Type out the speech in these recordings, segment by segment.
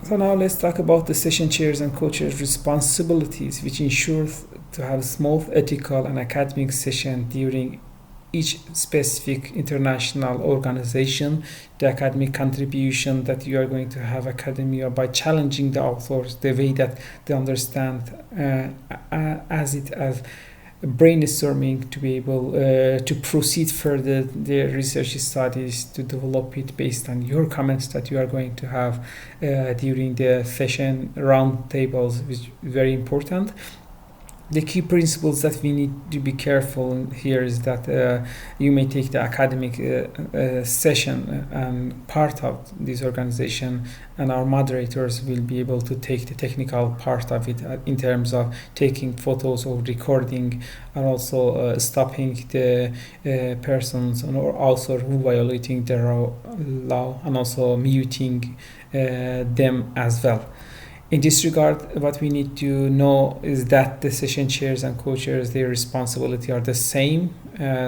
So now let's talk about the session chairs and co-chairs responsibilities, which ensure to have smooth ethical and academic session during each specific international organization. The academic contribution that you are going to have academia by challenging the authors the way that they understand as brainstorming to be able to proceed further their research studies, to develop it based on your comments that you are going to have during the session round tables, which is very important. The key principles that we need to be careful here is that you may take the academic session and part of this organization, and our moderators will be able to take the technical part of it in terms of taking photos or recording, and also stopping the persons or author who violating the law, and also muting them as well. In this regard, what we need to know is that the session chairs and co-chairs, their responsibility are the same.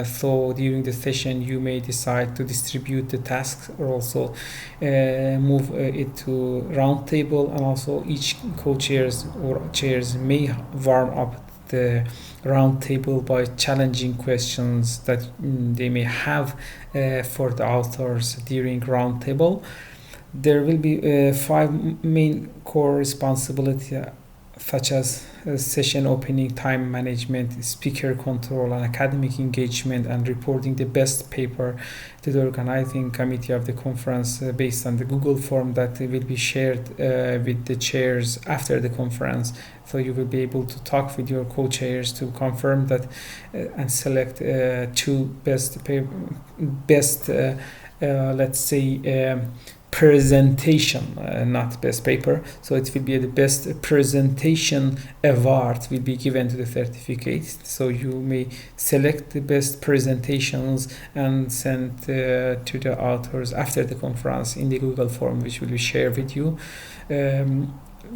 So during the session, you may decide to distribute the tasks or also move it to round table, and also each co-chairs or chairs may warm up the round table by challenging questions that they may have for the authors during round table. There will be 5 main core responsibilities, such as session opening, time management, speaker control, and academic engagement, and reporting the best paper to the organizing committee of the conference based on the Google form that will be shared with the chairs after the conference. So you will be able to talk with your co-chairs to confirm that and select 2 best let's say presentation, not best paper. So it will be the best presentation award will be given to the certificate. So you may select the best presentations and send to the authors after the conference in the Google form, which will be shared with you.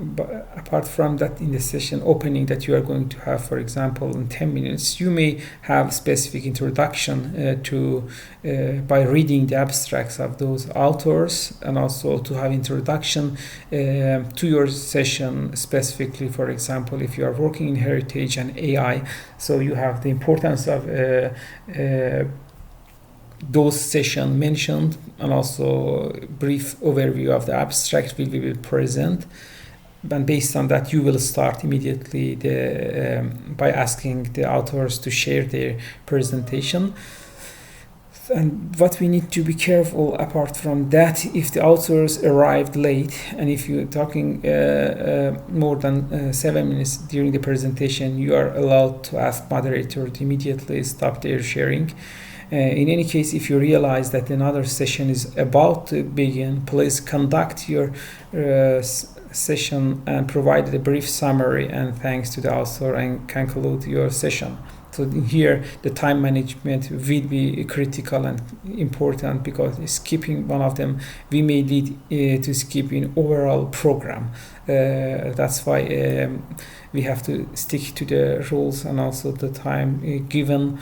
But apart from that, in the session opening that you are going to have, for example, in 10 minutes, you may have specific introduction by reading the abstracts of those authors, and also to have introduction to your session specifically. For example, if you are working in heritage and AI, so you have the importance of those sessions mentioned, and also brief overview of the abstract will be present. And based on that, you will start immediately by asking the authors to share their presentation. And what we need to be careful apart from that, if the authors arrived late, and if you're talking more than 7 minutes during the presentation, you are allowed to ask moderator to immediately stop their sharing. In any case, if you realize that another session is about to begin, please conduct your session and provide a brief summary and thanks to the author, and conclude your session. So here the time management will be critical and important, because skipping one of them we may lead to skipping overall program. That's why we have to stick to the rules and also the time given.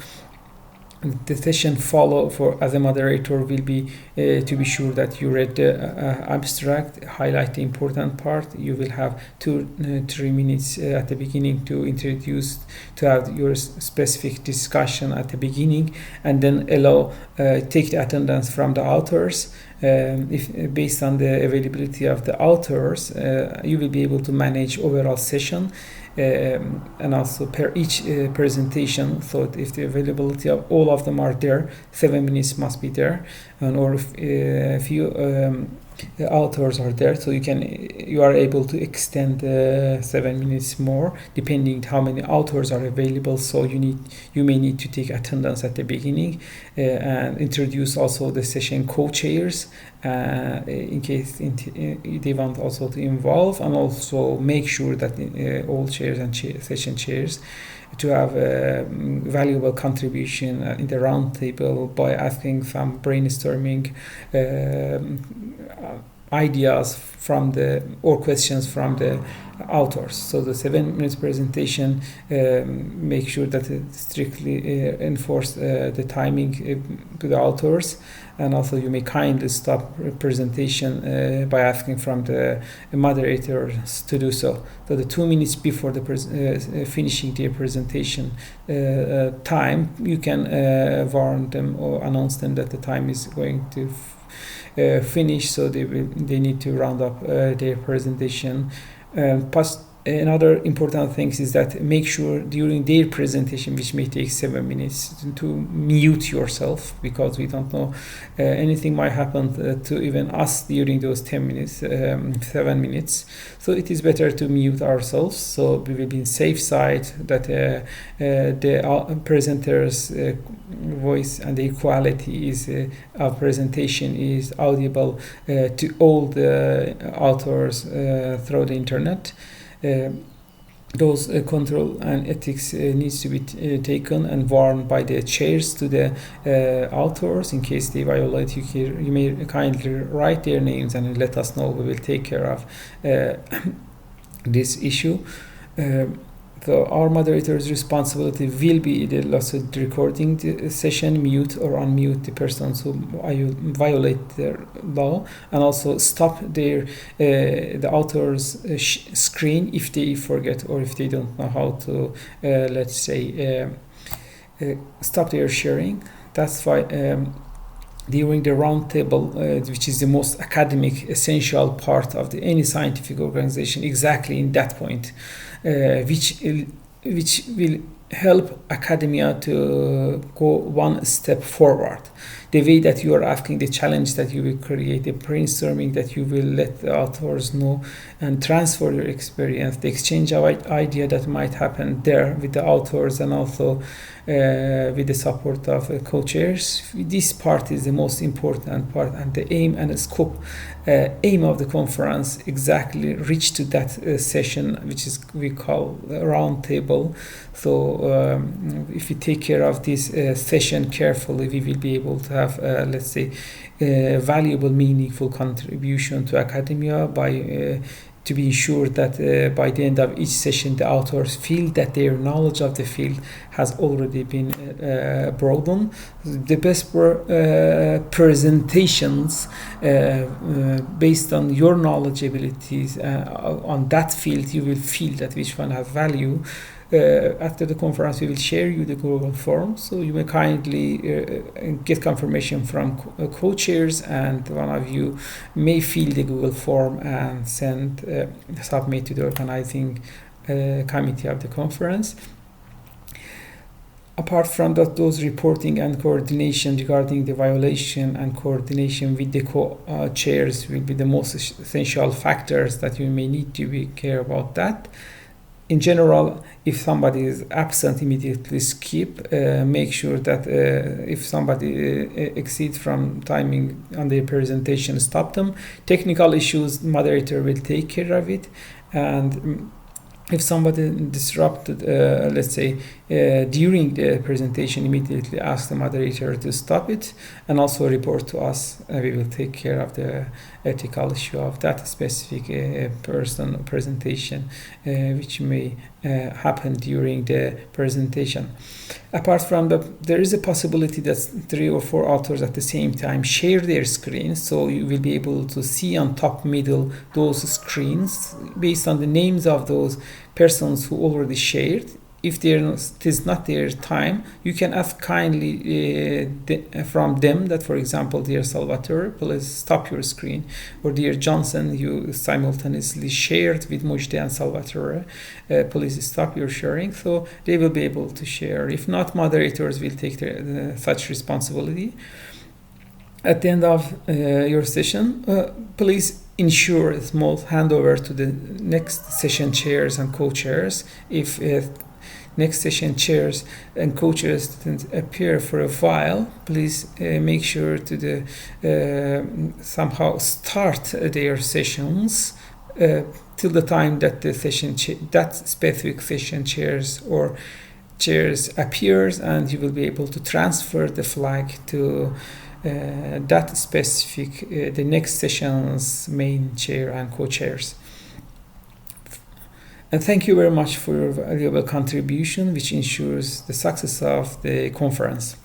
The session follow for as a moderator will be to be sure that you read the abstract, highlight the important part. You will have 2-3 minutes at the beginning to introduce, to have your specific discussion at the beginning, and then allow take the attendance from the authors. If based on the availability of the authors, you will be able to manage overall session. And also per each presentation, so if the availability of all of them are there, 7 minutes must be there, and or if you the authors are there, so you are able to extend 7 minutes more depending how many authors are available. So you may need to take attendance at the beginning and introduce also the session co-chairs in case they want also to involve, and also make sure that all chairs and session chairs to have a valuable contribution in the round table by asking some brainstorming ideas from the or questions from the authors. So the 7 minutes presentation, make sure that it strictly enforce the timing to the authors, and also you may kindly stop presentation by asking from the moderators to do so. So the 2 minutes before the finishing their presentation time, you can warn them or announce them that the time is going to finish, so they need to round up their presentation. Another important thing is that make sure during their presentation, which may take 7 minutes, to mute yourself, because we don't know, anything might happen to even us during those 10 minutes, 7 minutes. So it is better to mute ourselves, so we will be in safe side that the presenter's voice and the quality is of presentation is audible to all the authors through the internet. Those control and ethics needs to be taken and warned by the chairs to the authors. In case they violate, you may kindly write their names and let us know. We will take care of this issue. So our moderator's responsibility will be either also recording the session, mute or unmute the persons who violate their law, and also stop the author's screen if they forget or if they don't know how to, let's say, stop their sharing. That's why during the roundtable, which is the most academic, essential part of any scientific organization, exactly in that point, which will help academia to go one step forward. The way that you are asking, the challenge that you will create, the brainstorming that you will let the authors know and transfer your experience, the exchange of idea that might happen there with the authors, and also with the support of co-chairs. This part is the most important part, and the aim and the scope, aim of the conference exactly reach to that session, which is we call round table. So if we take care of this session carefully, we will be able to have, let's say, valuable, meaningful contribution to academia by to be ensured that by the end of each session, the authors feel that their knowledge of the field has already been broadened. The best presentations based on your knowledge abilities on that field, you will feel that which one has value. After the conference, we will share you the Google form, so you may kindly get confirmation from co-chairs, and one of you may fill the Google form and submit to the organizing committee of the conference. Apart from that, those reporting and coordination regarding the violation and coordination with the co-chairs will be the most essential factors that you may need to be care about that. In general, if somebody is absent, immediately skip. Make sure that if somebody exceeds from timing on their presentation, stop them. Technical issues, moderator will take care of it. And if somebody disrupted, let's say, during the presentation, immediately ask the moderator to stop it, and also report to us. We will take care of the ethical issue of that specific person presentation, which may happen during the presentation. Apart from that, there is a possibility that 3 or 4 authors at the same time share their screens, so you will be able to see on top middle those screens based on the names of those persons who already shared. If it is not their time, you can ask kindly from them that, for example, dear Salvatore, please stop your screen, or dear Johnson, you simultaneously shared with Mujde and Salvatore, please stop your sharing. So they will be able to share. If not, moderators will take such responsibility. At the end of your session, please ensure a small handover to the next session chairs and co-chairs. If next session chairs and co-chairs didn't appear for a while, please make sure to somehow start their sessions till the time that the session that specific session chairs or chairs appears, and you will be able to transfer the flag to that specific the next session's main chair and co-chairs. And thank you very much for your valuable contribution, which ensures the success of the conference.